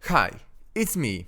Hi, it's me,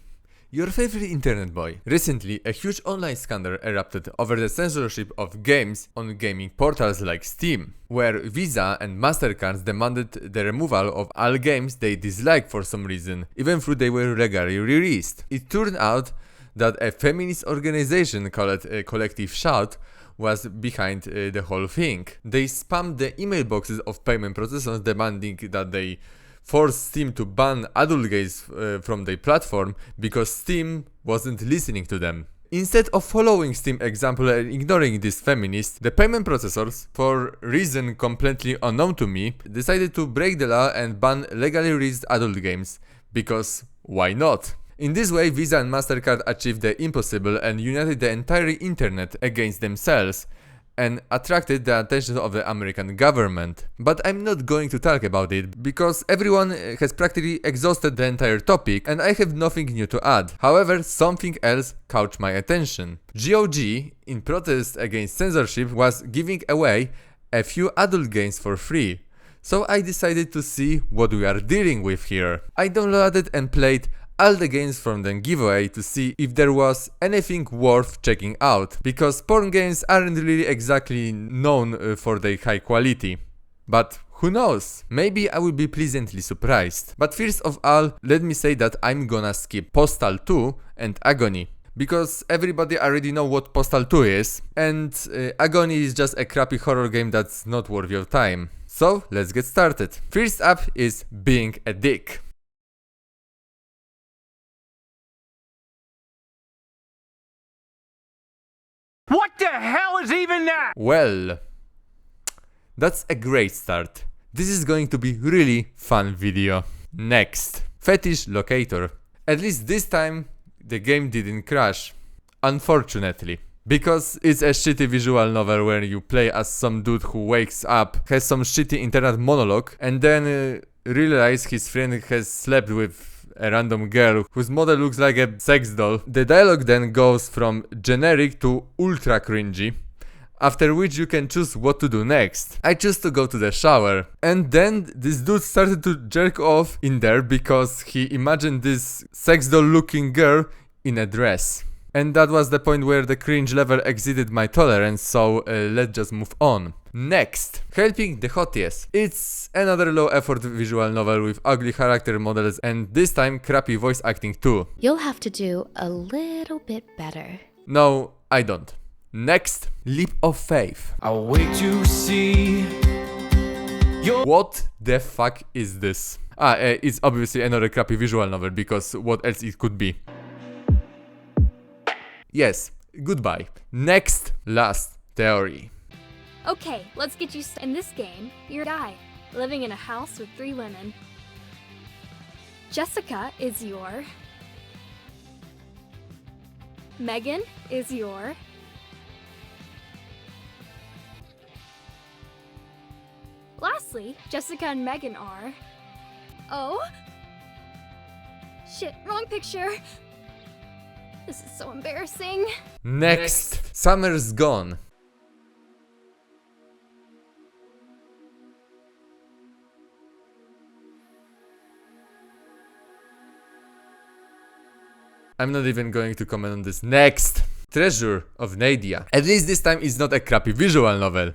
your favorite internet boy. Recently, a huge online scandal erupted over the censorship of games on gaming portals like Steam, where Visa and MasterCard demanded the removal of all games they dislike for some reason, even though they were regularly released. It turned out that a feminist organization called Collective Shout was behind the whole thing. They spammed the email boxes of payment processors demanding that they force Steam to ban adult games from their platform because Steam wasn't listening to them. Instead of following Steam's example and ignoring these feminists, the payment processors, for reason completely unknown to me, decided to break the law and ban legally released adult games. Because why not? In this way, Visa and MasterCard achieved the impossible and united the entire internet against themselves and attracted the attention of the American government. But I'm not going to talk about it, because everyone has practically exhausted the entire topic and I have nothing new to add. However, something else caught my attention. GOG, in protest against censorship, was giving away a few adult games for free. So I decided to see what we are dealing with here. I downloaded and played all the games from the giveaway to see if there was anything worth checking out, because porn games aren't really exactly known for their high quality. But who knows, maybe I will be pleasantly surprised. But first of all, let me say that I'm gonna skip Postal 2 and Agony, because everybody already know what Postal 2 is, and Agony is just a crappy horror game that's not worth your time. So let's get started. First up is Being a Dick. What the hell is even that? Well, that's a great start. This is going to be really fun video. Next, Fetish Locator. At least this time the game didn't crash, unfortunately. Because it's a shitty visual novel where you play as some dude who wakes up, has some shitty internet monologue, and then realize his friend has slept with a random girl whose model looks like a sex doll. The dialogue then goes from generic to ultra cringy, after which you can choose what to do next. I chose to go to the shower, and then this dude started to jerk off in there because he imagined this sex doll looking girl in a dress. And that was the point where the cringe level exceeded my tolerance, so let's just move on. Next, Helping the Hotties. It's another low effort visual novel with ugly character models and this time crappy voice acting too. You'll have to do a little bit better. No, I don't. Next, Leap of Faith. I'll wait to see your... What the fuck is this? It's obviously another crappy visual novel, because what else it could be? Yes, goodbye. Next, Last Theory. Okay, let's get you in this game. You're a guy living in a house with 3 women. Jessica is your... Megan is your... Lastly, Jessica and Megan are... Oh? Shit, wrong picture. This is so embarrassing. Next, Summer's Gone. I'm not even going to comment on this. Next, Treasure of Nadia. At least this time it's not a crappy visual novel,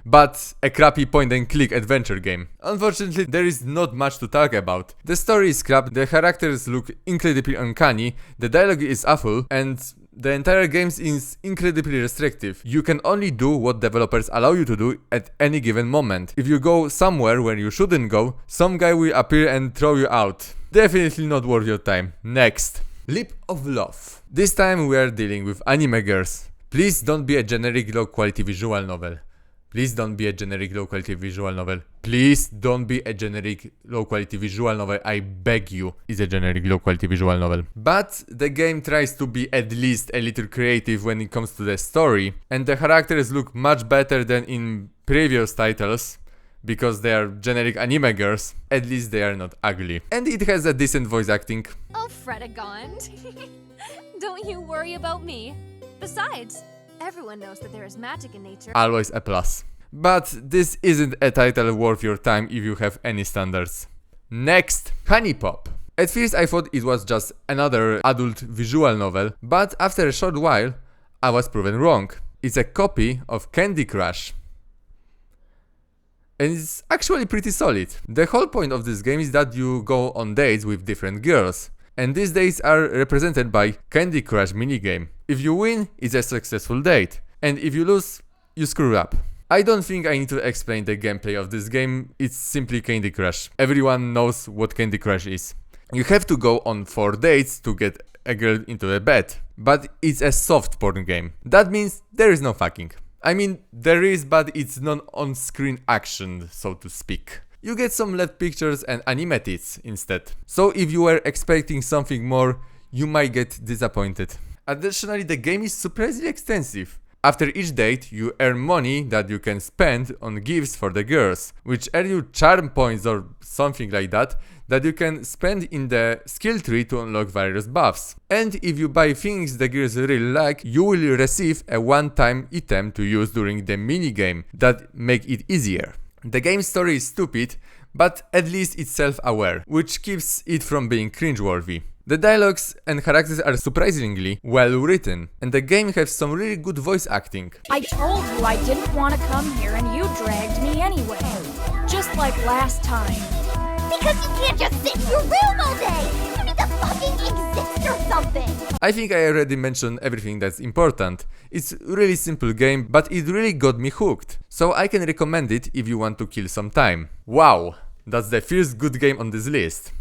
but a crappy point-and-click adventure game. Unfortunately, there is not much to talk about. The story is crap, the characters look incredibly uncanny, the dialogue is awful, and the entire game is incredibly restrictive. You can only do what developers allow you to do at any given moment. If you go somewhere where you shouldn't go, some guy will appear and throw you out. Definitely not worth your time. Next, Leap of Love. This time we are dealing with anime girls. Please don't be a generic low-quality visual novel. Please don't be a generic low-quality visual novel. Please don't be a generic low-quality visual novel. I beg you. It's a generic low-quality visual novel. But the game tries to be at least a little creative when it comes to the story. And the characters look much better than in previous titles, because they are generic anime girls. At least they are not ugly. And it has a decent voice acting. Oh, Fredegond. Don't you worry about me. Besides, everyone knows that there is magic in nature. Always a plus. But this isn't a title worth your time if you have any standards. Next, Honey Pop. At first I thought it was just another adult visual novel, but after a short while I was proven wrong. It's a copy of Candy Crush. And it's actually pretty solid. The whole point of this game is that you go on dates with different girls. And these dates are represented by Candy Crush minigame. If you win, it's a successful date. And if you lose, you screw up. I don't think I need to explain the gameplay of this game, it's simply Candy Crush. Everyone knows what Candy Crush is. You have to go on 4 dates to get a girl into a bed. But it's a soft porn game. That means there is no fucking. I mean, there is, but it's not on-screen action, so to speak. You get some left pictures and animated instead. So if you were expecting something more, you might get disappointed. Additionally, the game is surprisingly extensive. After each date, you earn money that you can spend on gifts for the girls, which earn you charm points or something like that you can spend in the skill tree to unlock various buffs. And if you buy things the girls really like, you will receive a one-time item to use during the minigame that make it easier. The game's story is stupid, but at least it's self-aware, which keeps it from being cringeworthy. The dialogues and characters are surprisingly well written, and the game has some really good voice acting. I told you I didn't want to come here and you dragged me anyway. Just like last time. Because you can't just sit in your room all day! You need to fucking exist or something! I think I already mentioned everything that's important. It's a really simple game, but it really got me hooked. So I can recommend it if you want to kill some time. Wow, that's the first good game on this list.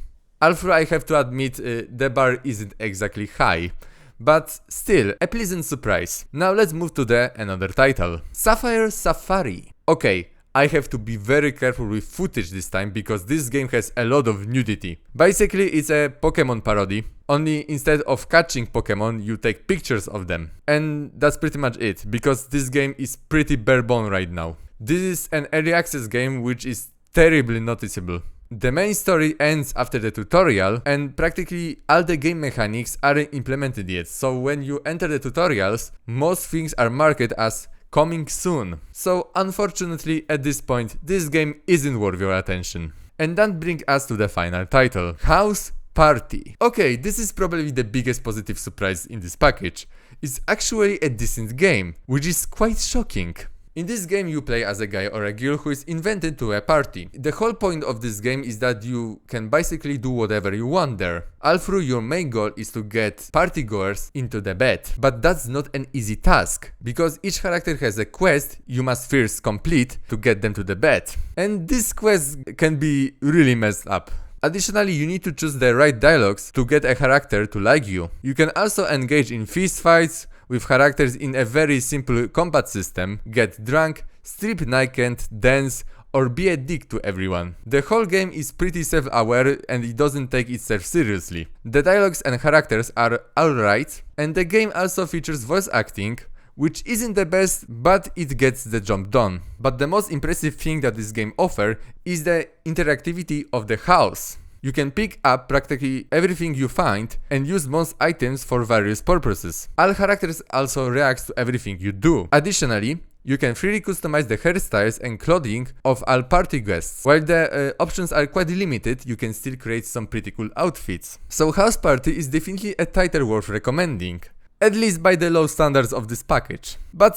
Although I have to admit, the bar isn't exactly high, but still a pleasant surprise. Now let's move to another title. Sapphire Safari. Okay, I have to be very careful with footage this time because this game has a lot of nudity. Basically it's a Pokemon parody, only instead of catching Pokemon you take pictures of them. And that's pretty much it, because this game is pretty bare bone right now. This is an early access game which is terribly noticeable. The main story ends after the tutorial and practically all the game mechanics aren't implemented yet, so when you enter the tutorials, most things are marked as coming soon. So unfortunately at this point, this game isn't worth your attention. And that brings us to the final title, House Party. Okay, this is probably the biggest positive surprise in this package. It's actually a decent game, which is quite shocking. In this game you play as a guy or a girl who is invited to a party. The whole point of this game is that you can basically do whatever you want there. All through your main goal is to get partygoers into the bed. But that's not an easy task, because each character has a quest you must first complete to get them to the bed. And this quest can be really messed up. Additionally, you need to choose the right dialogues to get a character to like you. You can also engage in fist fights with characters in a very simple combat system, get drunk, strip naked, dance, or be a dick to everyone. The whole game is pretty self-aware and it doesn't take itself seriously. The dialogues and characters are alright, and the game also features voice acting, which isn't the best, but it gets the job done. But the most impressive thing that this game offers is the interactivity of the house. You can pick up practically everything you find and use most items for various purposes. All characters also react to everything you do. Additionally, you can freely customize the hairstyles and clothing of all party guests. While the options are quite limited, you can still create some pretty cool outfits. So House Party is definitely a title worth recommending. At least by the low standards of this package. But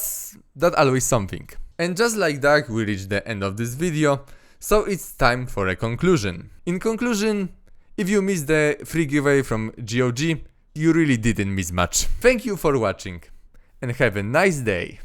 that's always something. And just like that, we reached the end of this video. So it's time for a conclusion. In conclusion, if you missed the free giveaway from GOG, you really didn't miss much. Thank you for watching and have a nice day.